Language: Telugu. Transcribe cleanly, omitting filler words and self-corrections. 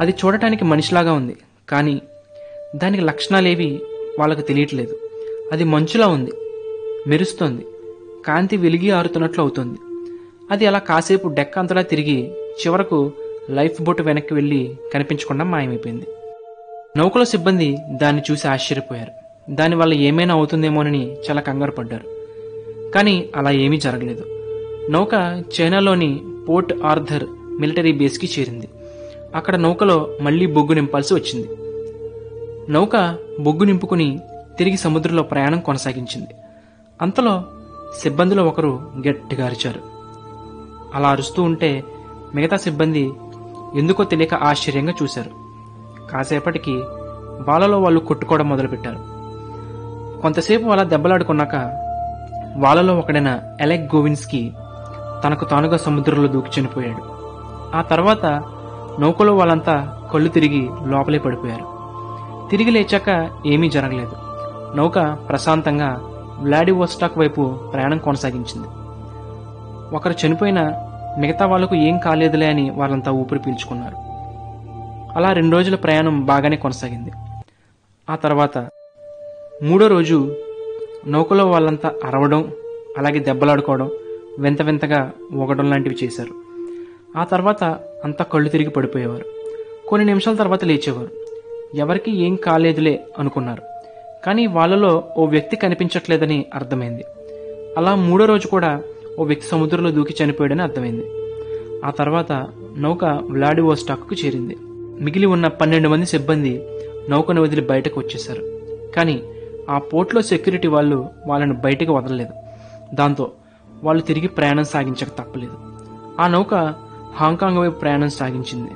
అది చూడటానికి మనిషిలాగా ఉంది, కానీ దానికి లక్షణాలేవి వాళ్ళకు తెలియట్లేదు. అది మంచులా ఉంది, మెరుస్తోంది, కాంతి వెలిగి ఆరుతున్నట్లు అవుతుంది. అది అలా కాసేపు డెక్క అంతలా తిరిగి చివరకు లైఫ్ బోట్ వెనక్కి వెళ్ళి కనిపించకుండా మాయమైపోయింది. నౌకలో సిబ్బంది దాన్ని చూసి ఆశ్చర్యపోయారు. దానివల్ల ఏమైనా అవుతుందేమోనని చాలా కంగారు పడ్డారు. కానీ అలా ఏమీ జరగలేదు. నౌక చైనాలోని పోర్ట్ ఆర్థర్ మిలిటరీ బేస్కి చేరింది. అక్కడ నౌకలో మళ్లీ బొగ్గు నింపాల్సి వచ్చింది. నౌక బొగ్గు నింపుకుని తిరిగి సముద్రంలో ప్రయాణం కొనసాగించింది. అంతలో సిబ్బందిలో ఒకరు గట్టిగా అరిచారు. అలా అరుస్తూ ఉంటే మిగతా సిబ్బంది ఎందుకో తెలియక ఆశ్చర్యంగా చూశారు. కాసేపటికి వాళ్ళలో వాళ్ళు కొట్టుకోవడం మొదలుపెట్టారు. కొంతసేపు అలా దెబ్బలాడుకున్నాక వాళ్ళలో ఒకడైన అలెక్ గోవిన్స్కీ తనకు తానుగా సముద్రంలో దూకి చనిపోయాడు. ఆ తర్వాత నౌకలో వాళ్ళంతా కళ్ళు తిరిగి లోపలే పడిపోయారు. తిరిగి లేచాక ఏమీ జరగలేదు. నౌక ప్రశాంతంగా వ్లాడివోస్టాక్ వైపు ప్రయాణం కొనసాగించింది. ఒకరు చనిపోయినా మిగతా వాళ్లకు ఏం కాలేదులే అని వాళ్ళంతా ఊపిరి పీల్చుకున్నారు. అలా 2 రోజుల ప్రయాణం బాగానే కొనసాగింది. ఆ తర్వాత 3వ రోజు నౌకలో వాళ్ళంతా అరవడం, అలాగే దెబ్బలాడుకోవడం, వింత వింతగా ఊగడం లాంటివి చేశారు. ఆ తర్వాత అంతా కళ్ళు తిరిగి పడిపోయేవారు. కొన్ని నిమిషాల తర్వాత లేచేవారు. ఎవరికి ఏం కాలేదులే అనుకున్నారు. కానీ వాళ్ళలో ఓ వ్యక్తి కనిపించట్లేదని అర్థమైంది. అలా 3వ రోజు కూడా ఓ వ్యక్తి సముద్రంలో దూకి చనిపోయాడని అర్థమైంది. ఆ తర్వాత నౌక వ్లాడివోస్టాక్కు చేరింది. మిగిలి ఉన్న 12 మంది సిబ్బంది నౌకను వదిలి బయటకు వచ్చేశారు. కానీ ఆ పోర్ట్లో సెక్యూరిటీ వాళ్ళు వాళ్ళను బయటకు వదలలేదు. దాంతో వాళ్ళు తిరిగి ప్రయాణం సాగించక తప్పలేదు. ఆ నౌక హాంకాంగ్ వైపు ప్రయాణం సాగించింది.